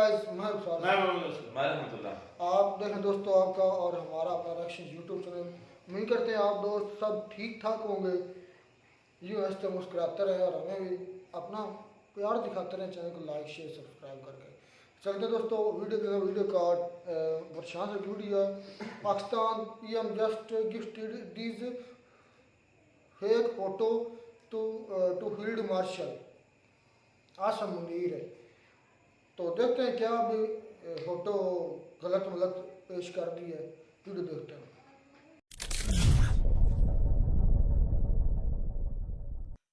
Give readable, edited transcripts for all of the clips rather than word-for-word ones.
आप देखें दोस्तों, आपका और हमारा अपना रिएक्शन यूट्यूब चैनल। उम्मीद करते हैं आप दोस्त सब ठीक ठाक होंगे। यूँ हंसते मुस्कुराते रहे और हमें भी अपना प्यार दिखाते रहे। चैनल को लाइक शेयर सब्सक्राइब करके चलते दोस्तों वीडियो का परेशान से वीडियो है। Pakistan PM just gifted these fake photo to field marshal Asim Munir है। तो देखते हैं क्या अभी फोटो गलत मलत पेश कर दी है। वीडियो देखते हैं।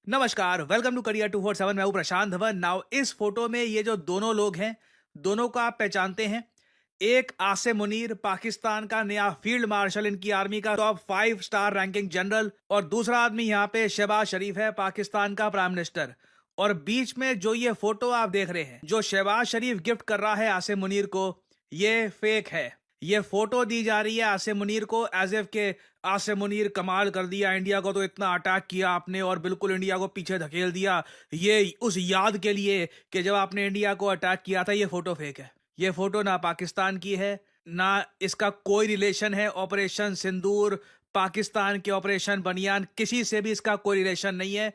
नमस्कार, वेलकम टू करियर 247। मैं हूं प्रशांत धवन। नाउ इस फोटो में ये जो दोनों लोग हैं, दोनों को आप पहचानते हैं। एक आसिम मुनीर, पाकिस्तान का नया फील्ड मार्शल, इनकी आर्मी का टॉप 5 स्टार रैंकिंग जनरल, और दूसरा आदमी यहाँ पे शहबाज शरीफ है, पाकिस्तान का प्राइम मिनिस्टर। और बीच में जो ये फोटो आप देख रहे हैं, जो शहबाज शरीफ गिफ्ट कर रहा है आसिम मुनीर को, ये फेक है। ये फोटो दी जा रही है आसिम मुनीर को एज इफ के आसिम मुनीर कमाल कर दिया, इंडिया को तो इतना अटैक किया आपने और बिल्कुल इंडिया को पीछे धकेल दिया। ये उस याद के लिए कि जब आपने इंडिया को अटैक किया था। ये फोटो फेक है। ये फोटो ना पाकिस्तान की है, ना इसका कोई रिलेशन है ऑपरेशन सिंदूर, पाकिस्तान के ऑपरेशन बनियान, किसी से भी इसका कोई रिलेशन नहीं है।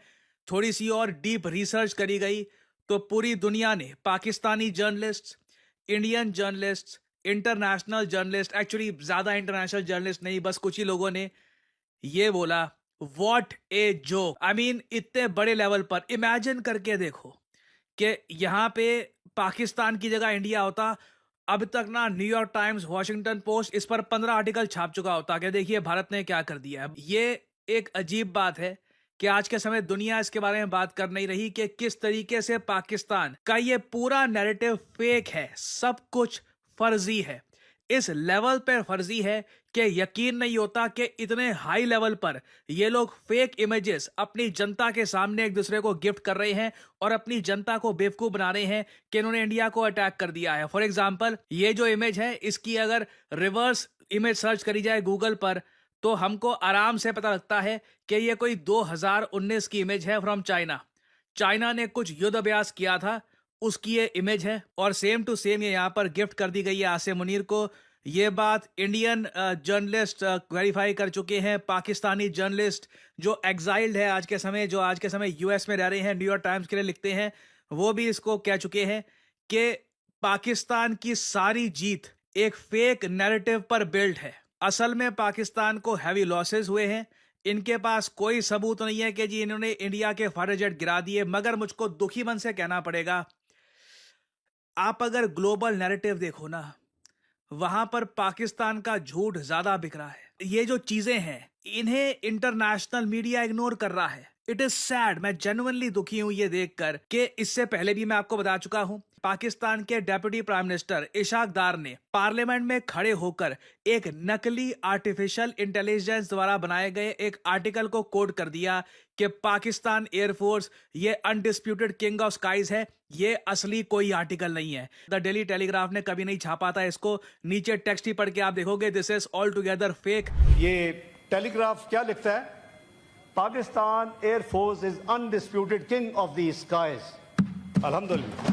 थोड़ी सी और डीप रिसर्च करी गई तो पूरी दुनिया ने, Pakistani journalist, Indian journalist, international journalist, actually ज्यादा इंटरनेशनल जर्नलिस्ट नहीं, बस कुछ ही लोगों ने ये बोला, what a joke. I mean इतने बड़े लेवल पर इमेजिन करके देखो कि यहाँ पे पाकिस्तान की जगह इंडिया होता। अब तक ना न्यूयॉर्क टाइम्स, वॉशिंगटन पोस्ट इस पर 15 आर्टिकल छाप चुका होता कि देखिए भारत ने क्या कर दिया है। ये एक अजीब बात है कि आज के समय दुनिया इसके बारे में बात कर नहीं रही कि किस तरीके से पाकिस्तान का ये पूरा नैरेटिव फेक है, सब कुछ फर्जी है। इस लेवल पर फर्जी है कि यकीन नहीं होता कि इतने हाई लेवल पर ये लोग फेक इमेजेस अपनी जनता के सामने एक दूसरे को गिफ्ट कर रहे हैं और अपनी जनता को बेवकूफ बना रहे हैं कि इन्होंने इंडिया को अटैक कर दिया है। फॉर एग्जांपल, ये जो इमेज है, इसकी अगर रिवर्स इमेज सर्च करी जाए गूगल पर तो हमको आराम से पता लगता है कि ये कोई 2019 की इमेज है फ्रॉम चाइना। चाइना ने कुछ युद्ध अभ्यास किया था, उसकी ये इमेज है और सेम टू सेम ये यहाँ पर गिफ्ट कर दी गई है आसिम मुनीर को। ये बात इंडियन जर्नलिस्ट वेरीफाई कर चुके हैं। पाकिस्तानी जर्नलिस्ट जो एग्जाइल्ड है आज के समय, जो आज के समय यूएस में रह रहे हैं, न्यूयॉर्क टाइम्स के लिए लिखते हैं, वो भी इसको कह चुके हैं कि पाकिस्तान की सारी जीत एक फेक नैरेटिव पर बिल्ड है। असल में पाकिस्तान को हैवी लॉसेस हुए हैं। इनके पास कोई सबूत नहीं है कि जी इन्होंने इंडिया के फाइटर जेट गिरा दिए। मगर मुझको दुखी मन से कहना पड़ेगा, आप अगर ग्लोबल नैरेटिव देखो ना, वहां पर पाकिस्तान का झूठ ज्यादा बिक रहा है। ये जो चीजें हैं, इन्हें इंटरनेशनल मीडिया इग्नोर कर रहा है। It is sad. मैं जेन्युइनली दुखी हूं ये देखकर कि इससे पहले भी मैं आपको बता चुका हूं, पाकिस्तान के डेप्यूटी प्राइम मिनिस्टर इशाक डार ने पार्लियामेंट में खड़े होकर एक नकली आर्टिफिशियल इंटेलिजेंस द्वारा बनाए गए एक आर्टिकल को कोट कर दिया कि पाकिस्तान एयरफोर्स ये अनडिस्प्यूटेड किंग ऑफ स्काईज है। ये असली कोई आर्टिकल नहीं है। द डेली टेलीग्राफ ने कभी नहीं छापा था इसको। नीचे टेक्स्ट ही पढ़ के आप देखोगे, this is all together fake. ये टेलीग्राफ क्या लिखता है? Pakistan air force is undisputed king of the skies. अल्हम्दुलिल्लाह।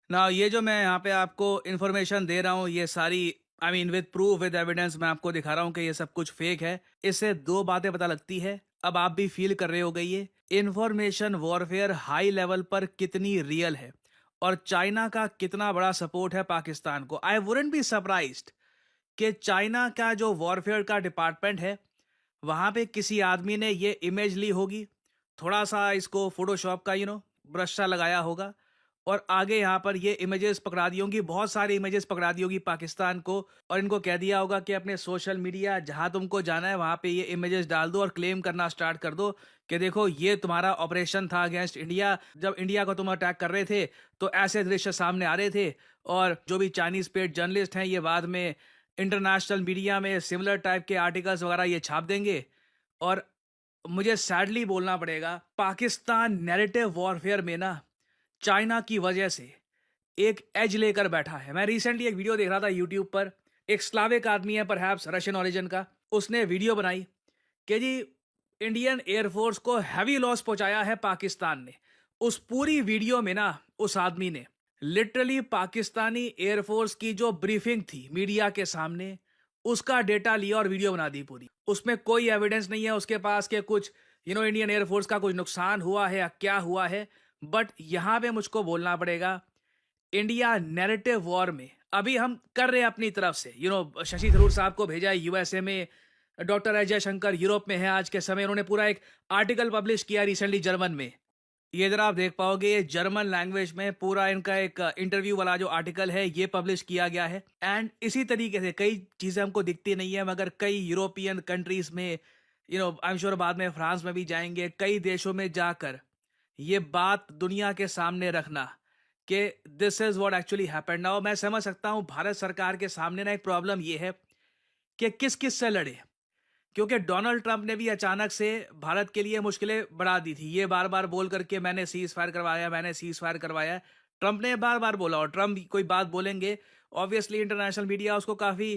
ना ये जो मैं यहाँ पे आपको इंफॉर्मेशन दे रहा हूँ, ये सारी I mean with proof, with evidence मैं आपको दिखा रहा हूँ कि ये सब कुछ फेक है। इससे दो बातें पता लगती है, अब आप भी फील कर रहे होगे ये इंफॉर्मेशन वॉरफेयर हाई लेवल पर कितनी रियल है और चाइना का कितना बड़ा सपोर्ट है पाकिस्तान को। आई वुडंट बी सरप्राइज्ड कि चाइना का जो वॉरफेयर का डिपार्टमेंट है, वहां पे किसी आदमी ने ये इमेज ली होगी, थोड़ा सा इसको फोटोशॉप का ब्रश सा लगाया होगा और आगे यहाँ पर ये इमेजेस पकड़ा दी होंगी, बहुत सारी इमेजेस पकड़ा दी होगी पाकिस्तान को, और इनको कह दिया होगा कि अपने सोशल मीडिया जहां तुमको जाना है वहां पे ये इमेजेस डाल दो और क्लेम करना स्टार्ट कर दो कि देखो ये तुम्हारा ऑपरेशन था अगेंस्ट इंडिया। जब इंडिया को तुम अटैक कर रहे थे तो ऐसे दृश्य सामने आ रहे थे। और जो भी चाइनीज पेड जर्नलिस्ट हैं, ये बाद में इंटरनेशनल मीडिया में सिमिलर टाइप के आर्टिकल्स वगैरह ये छाप देंगे। और मुझे सैडली बोलना पड़ेगा, पाकिस्तान नैरेटिव वॉरफेयर में ना चाइना की वजह से एक एज लेकर बैठा है। मैं रिसेंटली एक वीडियो देख रहा था यूट्यूब पर, एक स्लाविक आदमी है, परहैप्स रशियन ओरिजिन का, उसने वीडियो बनाई कि जी इंडियन एयरफोर्स को हैवी लॉस पहुंचाया है पाकिस्तान ने, उस पूरी वीडियो में ना उस आदमी ने लिटरली पाकिस्तानी एयरफोर्स की जो ब्रीफिंग थी मीडिया के सामने, उसका डेटा लिया और वीडियो बना दी पूरी। उसमें कोई एविडेंस नहीं है उसके पास कि कुछ इंडियन एयरफोर्स का कुछ नुकसान हुआ है या क्या हुआ है। बट यहां पे मुझको बोलना पड़ेगा, इंडिया नैरेटिव वॉर में अभी हम कर रहे हैं अपनी तरफ से। शशि थरूर साहब को भेजा है यूएसए में, डॉक्टर अजय शंकर यूरोप में है आज के समय, उन्होंने पूरा एक आर्टिकल पब्लिश किया रिसेंटली जर्मन में। ये जरा आप देख पाओगे, ये जर्मन लैंग्वेज में पूरा इनका एक इंटरव्यू वाला जो आर्टिकल है ये पब्लिश किया गया है। एंड इसी तरीके से कई चीजें हमको दिखती नहीं है, मगर कई यूरोपियन कंट्रीज में, आई एम श्योर बाद में फ्रांस में भी जाएंगे, कई देशों में जाकर ये बात दुनिया के सामने रखना कि this is what actually happened now. मैं समझ सकता हूं भारत सरकार के सामने ना एक प्रॉब्लम ये है कि किस किस से लड़े, क्योंकि डोनाल्ड ट्रंप ने भी अचानक से भारत के लिए मुश्किलें बढ़ा दी थी। ये बार बार बोल करके मैंने सीज फायर करवाया, मैंने सीज फायर करवाया, ट्रंप ने बार बार बोला। और ट्रंप कोई बात बोलेंगे ऑब्वियसली इंटरनेशनल मीडिया उसको काफी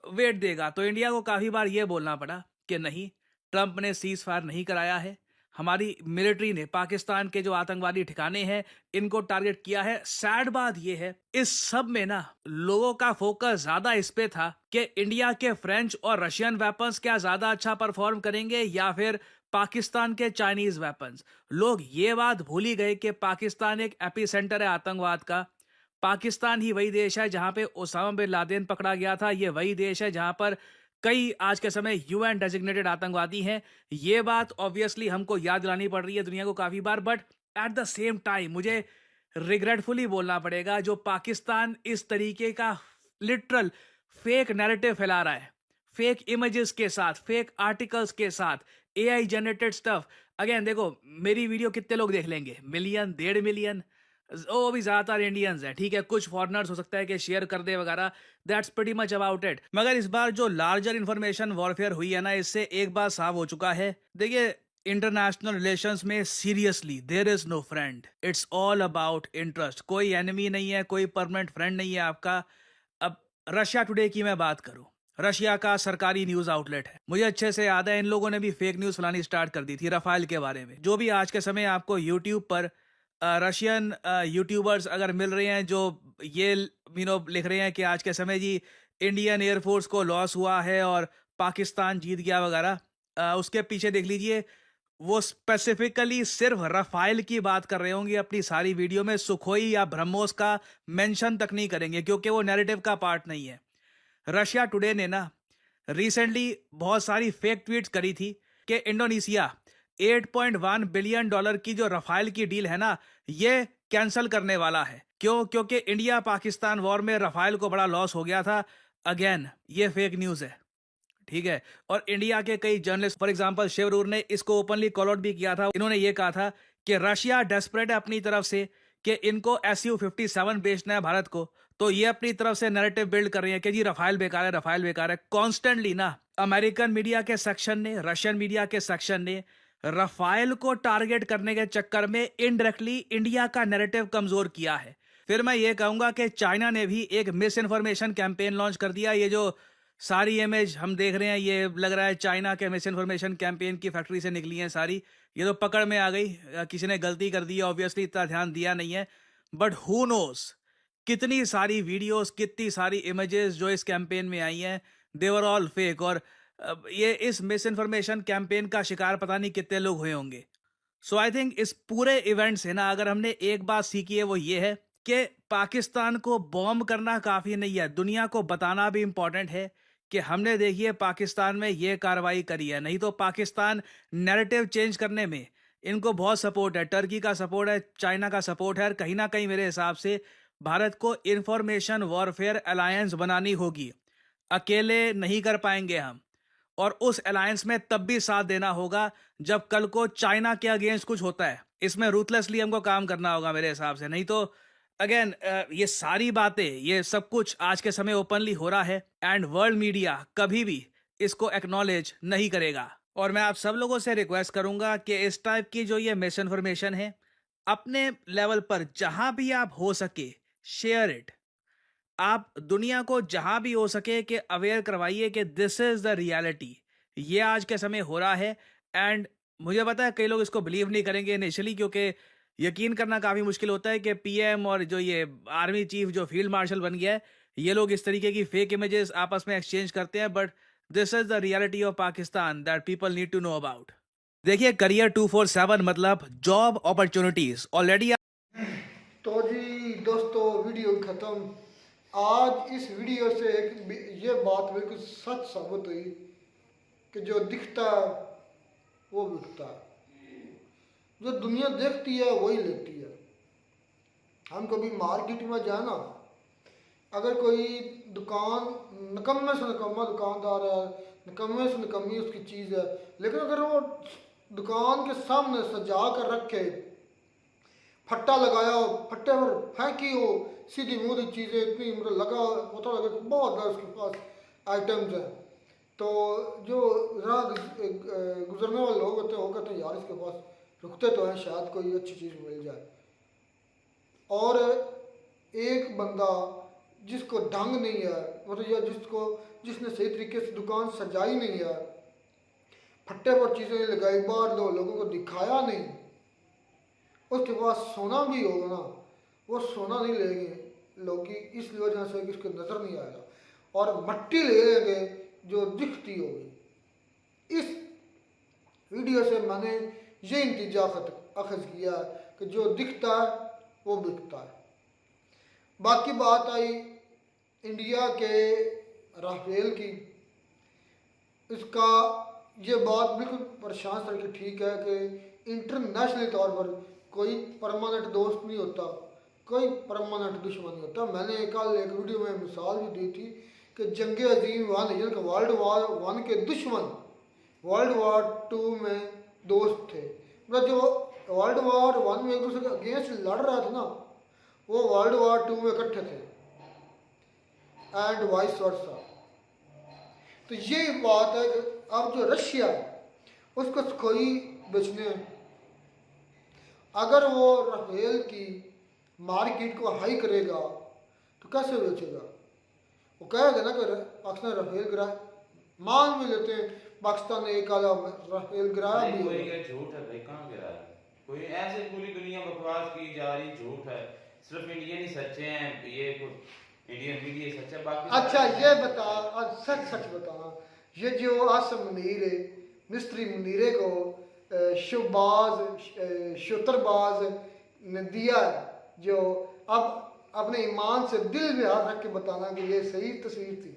वेट देगा, तो इंडिया को काफी बार ये बोलना पड़ा कि नहीं, ट्रंप ने सीज फायर नहीं कराया है, हमारी मिलिट्री ने पाकिस्तान के जो आतंकवादी ठिकाने हैं इनको टारगेट किया है। सैड बात यह है, इस सब में ना लोगों का फोकस ज्यादा इस पे था कि इंडिया के फ्रेंच और रशियन वेपन्स क्या ज्यादा अच्छा परफॉर्म करेंगे या फिर पाकिस्तान के चाइनीज वेपन्स। लोग ये बात भूल ही गए कि पाकिस्तान एक एपिसेंटर है आतंकवाद का। पाकिस्तान ही वही देश है जहां पे ओसामा बिन लादेन पकड़ा गया था, ये वही देश है जहां पर कई आज के समय यूएन डेजिग्नेटेड आतंकवादी हैं। ये बात ऑब्वियसली हमको याद दिलानी पड़ रही है दुनिया को काफी बार, but at the same time मुझे रिग्रेटफुली बोलना पड़ेगा, जो पाकिस्तान इस तरीके का लिटरल फेक नैरेटिव फैला रहा है, फेक इमेजेस के साथ, फेक आर्टिकल्स के साथ, एआई जनरेटेड स्टफ। अगेन देखो, मेरी वीडियो कितने लोग देख लेंगे? मिलियन, 1.5 मिलियन, वो भी ज्यादातर इंडियंस है, ठीक है, कुछ फॉरेनर्स हो सकता है कि शेयर कर दे वगैरह, that's pretty much about it. मगर इस बार जो लार्जर इंफॉर्मेशन वॉरफेयर हुई है ना, इससे एक बात साफ हो चुका है। देखिए, इंटरनेशनल रिलेशंस में seriously there is no friend, it's all about interest. कोई एनिमी नहीं है, कोई परमानेंट फ्रेंड नहीं है आपका। अब रशिया टुडे की मैं बात करूं, रशिया का सरकारी न्यूज आउटलेट है, मुझे अच्छे से याद है इन लोगों ने भी फेक न्यूज फैलानी स्टार्ट कर दी थी रफाल के बारे में। जो भी आज के समय आपको यूट्यूब पर रशियन यूट्यूबर्स अगर मिल रहे हैं जो ये लिख रहे हैं कि आज के समय जी इंडियन एयरफोर्स को लॉस हुआ है और पाकिस्तान जीत गया वगैरह, उसके पीछे देख लीजिए वो स्पेसिफिकली सिर्फ रफाइल की बात कर रहे होंगे अपनी सारी वीडियो में, सुखोई या ब्रह्मोस का मेंशन तक नहीं करेंगे क्योंकि वो नैरेटिव का पार्ट नहीं है। रशिया टुडे ने ना रिसेंटली बहुत सारी फेक ट्वीट्स करी थी कि इंडोनेशिया $8.1 बिलियन की जो रफाइल की डील है ना, ये कैंसिल करने वाला है। क्यों? क्योंकि इंडिया पाकिस्तान वॉर में रफाइल को बड़ा लॉस हो गया था। अगेन ये फेक न्यूज है, ठीक है। और इंडिया के कई जर्नलिस्ट, फॉर एग्जांपल शिवरूर ने इसको ओपनली कॉल आउट भी किया था। इन्होंने ये कहा था कि रशिया डेस्परेट है अपनी तरफ से कि इनको Su-57 बेचना है भारत को, तो ये अपनी तरफ से नैरेटिव बिल्ड कर रही है कि जी रफाइल बेकार है, रफाइल बेकार है। कॉन्स्टेंटली ना अमेरिकन मीडिया के सेक्शन ने, रशियन मीडिया के सेक्शन ने रफाइल को टारगेट करने के चक्कर में इनडायरेक्टली इंडिया का नैरेटिव कमजोर किया है। फिर मैं ये कहूंगा कि चाइना ने भी एक मिस इन्फॉर्मेशन कैंपेन लॉन्च कर दिया। ये जो सारी इमेज हम देख रहे हैं, ये लग रहा है चाइना के मिस इन्फॉर्मेशन कैंपेन की फैक्ट्री से निकली है सारी। ये तो पकड़ में आ गई, किसी ने गलती कर दी है, ऑब्वियसली इतना ध्यान दिया नहीं है, बट हु नोस कितनी सारी वीडियोस, कितनी सारी इमेजेस जो इस कैंपेन में आई हैं, दे वर ऑल फेक। और ये इस मिस इन्फॉर्मेशन कैंपेन का शिकार पता नहीं कितने लोग हुए होंगे। सो आई थिंक इस पूरे इवेंट से ना अगर हमने एक बात सीखी है वो ये है कि पाकिस्तान को बॉम्ब करना काफी नहीं है, दुनिया को बताना भी इंपॉर्टेंट है कि हमने देखिए पाकिस्तान में ये कार्रवाई करी है। नहीं तो पाकिस्तान नैरेटिव चेंज करने में इनको बहुत सपोर्ट है, टर्की का सपोर्ट है, चाइना का सपोर्ट है। और कहीं ना कहीं मेरे हिसाब से भारत को इंफॉर्मेशन वॉरफेयर अलायंस बनानी होगी, अकेले नहीं कर पाएंगे हम। और उस अलायंस में तब भी साथ देना होगा जब कल को चाइना के अगेंस्ट कुछ होता है, इसमें रूथलेसली हमको काम करना होगा मेरे हिसाब से। नहीं तो अगेन ये सारी बातें, ये सब कुछ आज के समय ओपनली हो रहा है एंड वर्ल्ड मीडिया कभी भी इसको एक्नॉलेज नहीं करेगा। और मैं आप सब लोगों से रिक्वेस्ट करूंगा कि इस टाइप की जो ये मिस इन्फॉर्मेशन है, अपने लेवल पर जहां भी आप हो सके शेयर इट। आप दुनिया को जहां भी हो सके कि अवेयर करवाइए कि दिस इज द रियलिटी, ये आज के समय हो रहा है एंड मुझे पता है कई लोग इसको बिलीव नहीं करेंगे इनिशियली, क्योंकि यकीन करना काफ़ी मुश्किल होता है कि पीएम और जो ये आर्मी चीफ जो फील्ड मार्शल बन गया है, ये लोग इस तरीके की फेक इमेजेस आपस में एक्सचेंज करते हैं। But this is the reality of Pakistan that people need to know about. देखिए, करियर 247 मतलब जॉब अपॉर्चुनिटीज ऑलरेडी। तो जी दोस्तों, वीडियो ख़त्म। आज इस वीडियो से ये बात बिल्कुल सच साबित हुई कि जो दिखता है वो बिकता है, जो दुनिया देखती है वही लेती है। हम कभी मार्केट में जाए ना, अगर कोई दुकान निकम्मे से निकम्मा दुकानदार है, निकम्मे से निकम्मी उसकी चीज़ है, लेकिन अगर वो दुकान के सामने सजा कर रखे, फट्टा लगाया हो, फट्टे पर फेंकी हो, सीधी मूधी चीज़ें इतनी मतलब लगा पता लगे कि बहुत है उसके पास आइटम्स हैं, तो जो राह गुजरने वाले लोग होते हैं वो कहते हैं यार इसके पास रुकते तो हैं, शायद कोई अच्छी चीज़ मिल जाए। और एक बंदा जिसको ढंग नहीं है, मतलब या जिसने सही तरीके से दुकान सजाई नहीं है, फट्टे पर चीज़ें नहीं लगाई, बाहर लोगों को दिखाया नहीं, उसके पास सोना भी होगा ना, वो सोना नहीं लेंगे लोग, इस वजह से कि उसको नज़र नहीं आएगा, और मट्टी ले लेंगे जो दिखती होगी। इस वीडियो से मैंने ये नतीजा अखज़ किया कि जो दिखता है वो बिकता है। बाकी बात आई इंडिया के राफेल की, इसका ये बात बिल्कुल परेशान सर की ठीक है कि इंटरनेशनल तौर पर कोई परमानेंट दोस्त नहीं होता, कोई परमानेंट दुश्मन नहीं होता। मैंने कल एक वीडियो में मिसाल भी दी थी कि जंग अजीम 1 यानी वर्ल्ड वार 1 के दुश्मन वर्ल्ड वार 2 में दोस्त थे। मतलब जो वर्ल्ड वार 1 में एक दूसरे के अगेंस्ट लड़ रहा था ना, वो वर्ल्ड वार 2 में इकट्ठे थे, एंड वाइस वर्सा। तो ये बात है कि अब जो रशिया है उसको सुखोई बेचने, अगर वो राफेल की मार्केट को हाई करेगा तो कैसे बेचेगा? वो कहेगा ना कि पाकिस्तान राफेल गिराए, मान भी लेते हैं पाकिस्तान ने एक आधा राफेल गिराया भी, कोई ये झूठ है भाई, कहाँ गिराया? कोई ऐसे पूरी दुनिया बकवास की जा रही, झूठ है, सिर्फ इंडियन ही सच्चे हैं, ये इंडियन मीडिया सच है, बाकी अच्छा ये बता, आज सच सच बताना, ये जो आसम मुनीर है, मिस्त्री मुनीरे को शुबाज शुतरबाज ने दिया है, जो अब अपने ईमान से दिल में हाथ रख के बताना कि ये सही तस्वीर थी।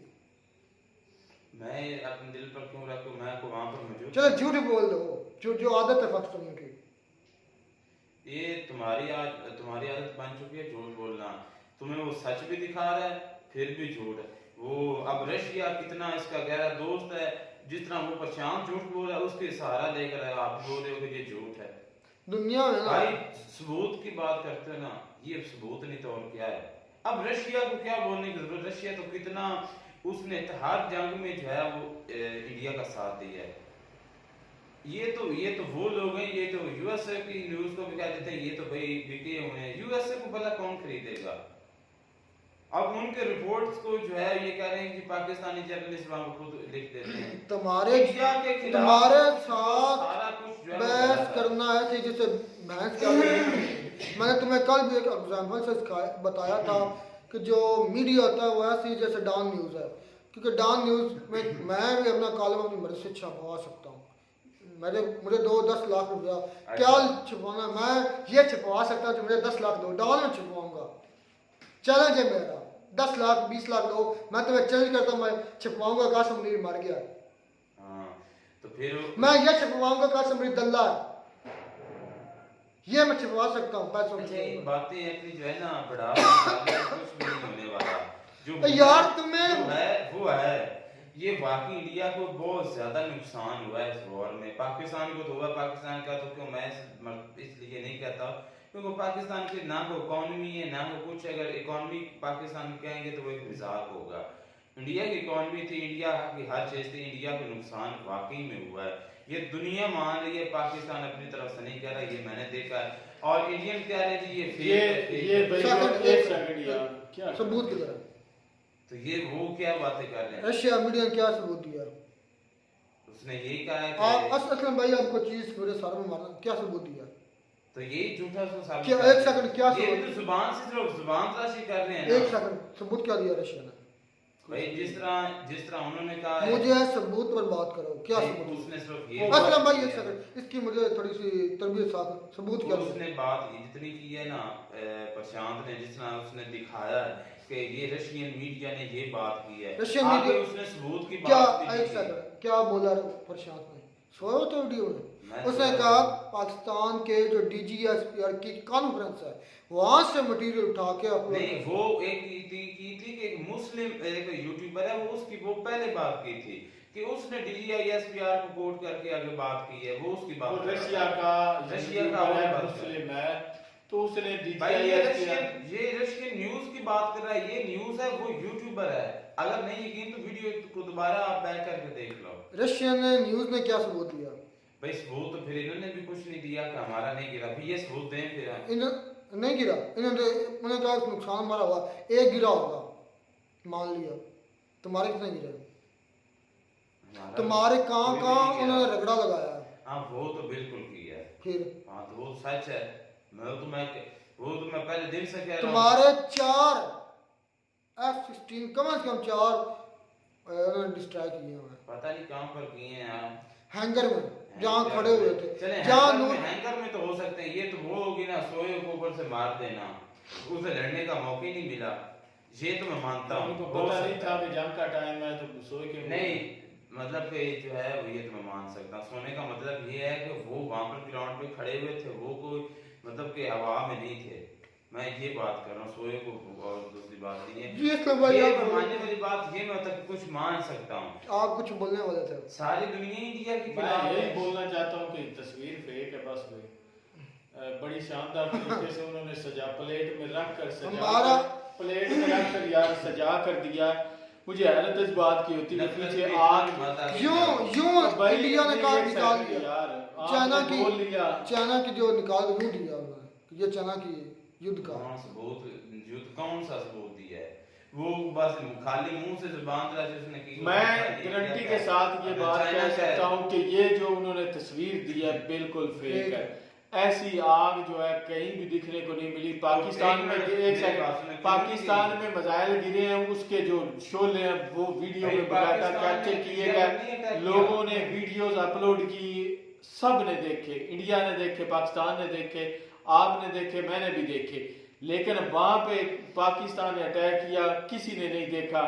मैं अपने दिल पर क्यों रखूं, मैं को वहां पर मौजूद। चलो झूठ बोल दो, जो आदत है फख्र करने की। ये तुम्हारी आदत बन चुकी है झूठ बोलना। तुम्हें वो सच भी दिखा रहा है फिर भी झूठ है। वो अब रशिया कितना इसका गहरा दोस्त है, जिस तरह वो प्रशांत झूठ बोल रहा है उसके सहारा लेकर आप बोल रहे हो कि ये झूठ है। दुनिया में ना भाई सबूत की बात करते हो ना, ये सबूत नहीं तो और क्या है? अब रशिया को क्या बोलने की जरूरत, रशिया तो कितना उसने हर जंग में जो है वो इंडिया का साथ दिया है। ये तो वो लोग हैं, ये तो यूएसए की न्यूज को भी कह देते हैं ये तो भाई बिके हुए हैं। यूएसए को भला कौन खरीदेगा? अब उनके रिपोर्ट्स को जो है ये कह रहे हैं कि पाकिस्तानी जर्नलिस्ट वहां खुद लिख देते हैं तुम्हारे साथ सारा कुछ जो है बहस करना है थी, जैसे बहस क्या मैंने तुम्हें कल भी एक एग्जाम्पल से बताया था कि जो मीडिया होता है वो ऐसी जैसे डॉन न्यूज़ है, क्योंकि डॉन न्यूज़ में मैं भी अपना कॉलम अपनी मर्जी से छपवा सकता हूँ। मुझे 2-10 लाख रुपया क्या छपवाना, मैं ये छपवा सकता हूँ जो मुझे 10 लाख दो, डॉन में छपवाऊँगा, चैलेंज है मेरा, 10 लाख 20 लाख दो, मैं तुम्हें चैलेंज करता हूँ, मैं छपवाऊँगा कासम मुनीर मर गया। तो फिर मैं ये छपवाऊँगा कासम मुनीर दल्ला है, ये मैं छपवा सकता हूँ पैसों से। बातें अपनी जो है ना बढ़ा कुछ भी नहीं होने वाला। जो यार तुम्हें जो है वो है, ये वाकई इंडिया को बहुत ज्यादा नुकसान हुआ है इस वॉर में। पाकिस्तान को तो हुआ, पाकिस्तान का तो क्यों मैं इसलिए नहीं कहता क्योंकि पाकिस्तान की ना को इकोनॉमी है ना को कुछ, अगर इकोनॉमी पाकिस्तान की कहेंगे तो वो एक मजाक होगा। इंडिया की इकोनॉमी थी, इंडिया की हर चीज थी, इंडिया को नुकसान वाकई में हुआ है। ये दुनिया मान रही है, पाकिस्तान अपनी तरफ से नहीं कह रहा, ये मैंने देखा है। और इंडियन कह रहे जी एक सेकंड यार, क्या सबूत की तरह, तो ये वो क्या बातें कर रहे हैं? रशिया मीडिया ने क्या सबूत दिया? तो उसने यही कहा है आप कि असलम भाई आपको चीज मेरे सर में मारना क्या सबूत दिया? तो यही झूठा उसने साबित क्या कर एक दिया। सेकंड क्या ये भी सबूत? तो जुबान से सिर्फ जुबान तराशी कर रहे हैं एक ना सेकंड सबूत क्या दिया रशिया ने? भाई, जिस तरह उन्होंने कहा है मुझे सबूत पर बात करो, क्या नहीं, सबूत? उसने सिर्फ ये असलम भाई की एक है। सेकंड इसकी मुझे थोड़ी सी तरबियत साथ सबूत क्या दिया? उसने बात जितनी की है ना प्रशांत ने, जिस तरह उसने दिखाया है कि ये रशियन मीडिया ने ये बात की है, रशियन आगे मीडिया उसने सबूत की क्या बात भी एक की। सेकंड क्या बोला प्रशांत ने? सोया तो वीडियो में मैं उसने सोया कहा था। पाकिस्तान के जो डीजीएसपीआर की कॉन्फ्रेंस है वहां से मटेरियल उठा के अपलोड नहीं, वो एक की थी कि एक मुस्लिम एक यूट्यूबर है, वो उसकी वो पहले बात की थी कि उसने डीजीआईएसपीआर को कोट करके आगे बात की है, वो उसकी बात वो कर रहा रशिया था। का रशिया का यूट्यूबर और है, बात कर मुस्लिम है, तो उसने भाई ये DGIS रशियन न्यूज की बात कर रहा है, ये न्यूज है, वो यूट्यूबर है। अगर नहीं यकीन तो वीडियो को दोबारा आप बैक करके देख लो। रशियन न्यूज ने क्या सबूत दिया? भाई सबूत तो फिर इन्होंने भी कुछ नहीं दिया कि हमारा नहीं गिरा, भी ये सबूत दें फिर हम। इन नहीं गिरा, इन्होंने कहा नुकसान हमारा हुआ, एक गिरा होगा मान लिया, तुम्हारे कितने गिरे? हमारा तुम्हारे कहाँ कोई भी कहाँ नहीं गिरा। उन्होंने रगड़ा लगाया है? हाँ वो तो बिल्कुल किया है। फिर हाँ तो वो सच है। वो तो मैं पहले दिन से कह रहा हूँ। तुम्हारे 4 F-16 कम से कम 4 उन्होंने डिस्ट्रैक्ट किए हुए हैं पता नहीं कहाँ पर किए हैं आप। हैंगर में जहाँ खड़े हुए थे, चले जहाँ हैंगर में तो हो सकते हैं, ये तो वो होगी ना सोए को ऊपर से मार देना, उसे लड़ने का मौका ही नहीं मिला, ये तो मैं मानता हूँ। उनको हो पता नहीं सकता था है। कि जंग का टाइम है तो सोए के नहीं मतलब कि जो है वो ये तो मैं मान सकता हूँ। सोने का मतलब ये है कि वो वहाँ पर ग्राउंड पे खड़े हुए थे, वो कोई मतलब कि हवा में नहीं थे। मैं ये बात कर रहा हूँ, सोए को और दूसरी बात नहीं है। जी इसमें भाई ये आप मैं मानने वाली बात ये मैं तक कुछ मान सकता हूँ। आप कुछ बोलने वाले थे? सारी दुनिया इंडिया की मैं खिलाफ यही है। बोलना चाहता हूँ कि तस्वीर फेक है बस कोई बड़ी शानदार तरीके से उन्होंने सजा प्लेट में रख कर हमारा प्लेट में रख कर यार सजा कर दिया। मुझे हैरत इस बात की होती है कि पीछे आग यूं इंडिया ने कहा निकाल दिया, यार चाइना की बोल लिया चाइना की जो निकाल यूं दिया उन्होंने, ये चाइना की युद्ध का कौन सा सबूत दिया है? वो बस खाली मुंह से जुबान चला के उसने की। मैं गारंटी के साथ ये बात कह सकता हूँ कि ये जो उन्होंने तस्वीर दी है बिल्कुल फेक है। ऐसी आग जो है कहीं भी दिखने को नहीं मिली। पाकिस्तान में एक सेकंड, पाकिस्तान में मिसाइल गिरे हैं, उसके जो शोले हैं वो वीडियो में बकायदा कैप्चर किए गए, लोगों ने वीडियोस अपलोड की, सब ने देखे, इंडिया ने देखे, पाकिस्तान ने देखे, आपने देखे, मैंने भी देखे, लेकिन वहां पे पाकिस्तान ने अटैक किया, किसी ने नहीं देखा,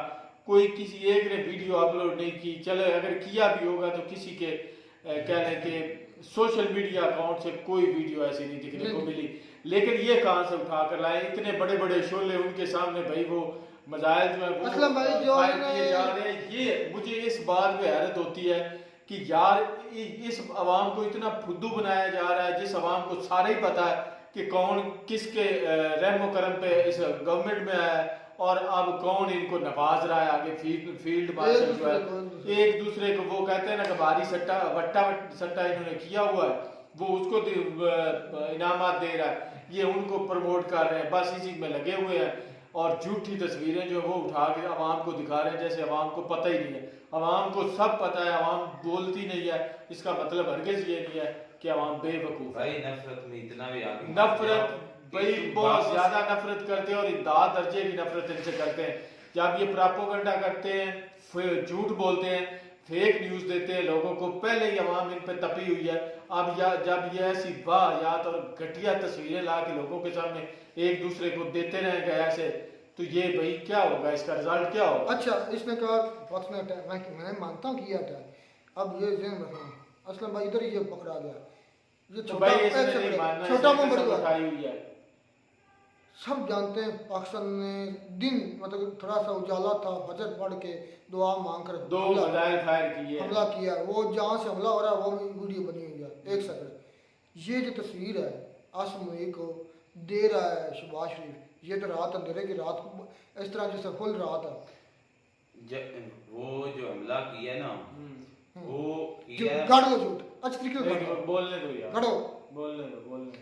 कोई किसी एक ने वीडियो अपलोड नहीं की। चले अगर किया भी होगा तो किसी के कहने के सोशल मीडिया अकाउंट से कोई वीडियो ऐसी नहीं दिखने को मिली। लेकिन ये कहां से उठा कर लाए? इतने बड़े बड़े शोले उनके सामने, भाई वो मजाइल जो है वो असलम भाई जो फायर किए जा रहे हैं। ये मुझे इस बात पे हैरत होती है कि यार इस अवाम को इतना फुद्दू बनाया जा रहा है, जिस अवाम को सारा ही पता है कि कौन किसके रहमो करम पे इस गवर्नमेंट में आया है और अब कौन इनको नवाज रहा है। आगे फील्ड मार्शल जो है एक दूसरे को वो कहते हैं ना कि भारी सट्टा वट्टा सट्टा इन्होंने किया हुआ है, वो उसको इनामात दे रहा है, ये उनको प्रमोट कर रहे हैं, बस इसी में लगे हुए हैं। और झूठी तस्वीरें जो वो उठा के अवाम को दिखा रहे हैं जैसे अवाम को पता ही नहीं है। अवाम को सब पता है, अवाम बोलती नहीं है, इसका मतलब हरगिज ये नहीं है कि अवाम बेवकूफ है। भाई नफरत में इतना भी आगे नफरत भाई बहुत ज्यादा नफरत करते हैं और इंतहा दर्जे की नफरत इनसे करते हैं। जब ये प्रोपेगेंडा करते हैं, फिर झूठ बोलते हैं, फेक न्यूज देते हैं लोगों को, पहले ही अवाम इन पे तपी हुई है। अब जब ये ऐसी वाहियात और घटिया तस्वीरें ला के लोगों के सामने एक दूसरे को देते रहेंगे ऐसे, तो ये भाई क्या होगा, इसका रिजल्ट क्या होगा? अच्छा इसने कहा पाकिस्तान अटैक, मैं मानता हूँ कि ये अटैक, अब ये ज़हन रखना असलम भाई इधर ये पकड़ा गया, ये तो भाई इसने नहीं मानना, छोटा इसने मुंह कसम उठाई हुई है। सब जानते हैं पाकिस्तान ने दिन मतलब थोड़ा सा उजाला था, फजर पढ़ के दुआ मांग कर 2 मिसाइल फायर किए, हमला किया। वो जहाँ से हमला हो रहा है वो वीडियो बनी हुई है। एक सेकंड, ये जो तस्वीर है आसमानी को दे रहा है शहबाज शरीफ, ये तो रात अंधेरे की रात को इस तरह जैसे फुल रात है। वो जो हमला किया ना वो किया गाड़ लो झूठ अच्छे तरीके से बोलने दो यार, गाड़ो बोलने दो।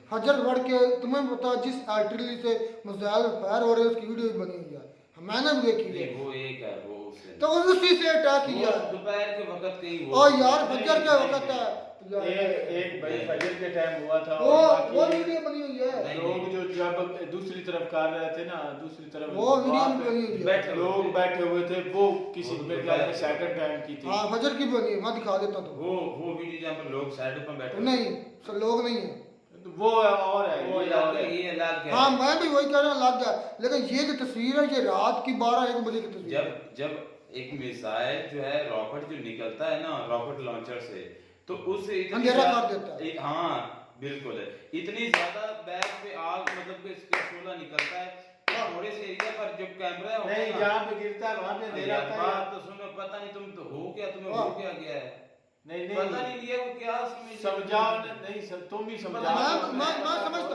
फजर बढ़ के तुम्हें पता जिस आर्टिलरी से मिसाइल फायर हो रहे हैं उसकी वीडियो भी बनी हुई है, मैंने भी देखी है। वो एक है वो उससे तो उसी से अटैक किया वो दोपहर के वक्त कहीं वो और यार फजर के वक्त है एक भाई फजर के टाइम हुआ था वो और बाकी वीडियो बनी हुई है लोग जो जब दूसरी तरफ कर रहे थे ना, दूसरी तरफ वो वीडियो वहाँ भी पे बनी हुई है बैठे लोग बैठे हुए थे, वो किसी वो मेरे ख्याल में दोपहर सेकंड टाइम की थी। हाँ फजर की भी बनी है, मैं दिखा देता हूँ वो वीडियो जहाँ पर लोग साइड पर बैठे नहीं सब लोग नहीं है तो वो और है, वो ये अलग और है, है। ये अलग है। हाँ मैं भी वही कह रहा हूँ लग गया, लेकिन ये जो तस्वीर है ये रात की 12-1 बजे की तस्वीर है। जब एक मिसाइल जो है रॉकेट जो निकलता है ना रॉकेट लॉन्चर से, तो उससे इतनी अंधेरा ज्यादा- कर देता है। हाँ बिल्कुल है, इतनी ज्यादा बैग पे आग मतलब कि इसका शोला निकलता है कि थोड़े से एरिया पर जब कैमरा होता है नहीं, ना- जहाँ पे गिरता है वहाँ पे अंधेरा यार, था। बात तो सुनो, पता नहीं तुम तो हो क्या, तुम्हें हाँ। हो क्या गया है, नहीं पता नहीं लिया वो क्या समझाओ नहीं तुम ही समझाओ। मैं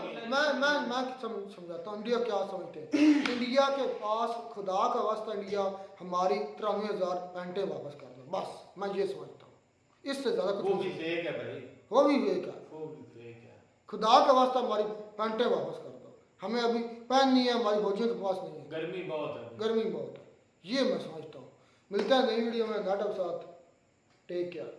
समझता मैं समझाता हूँ इंडिया क्या समझते हैं। इंडिया के पास खुदा का वास्ता इंडिया हमारी 93,000 पैंटे वापस कर दो, बस मैं ये समझता हूँ, इससे ज्यादा कुछ वो नहीं भी समझता। फेक है भाई, वो भी फेक है, वो भी फेक है। खुदा का वास्ता हमारी पैंटे वापस कर दो, हमें अभी पहननी है, हमारी फौजियों के पास नहीं है, गर्मी बहुत है। गर्मी बहुत है, ये मैं समझता हूँ। मिलता है नई वीडियो में, घाट साथ, टेक केयर।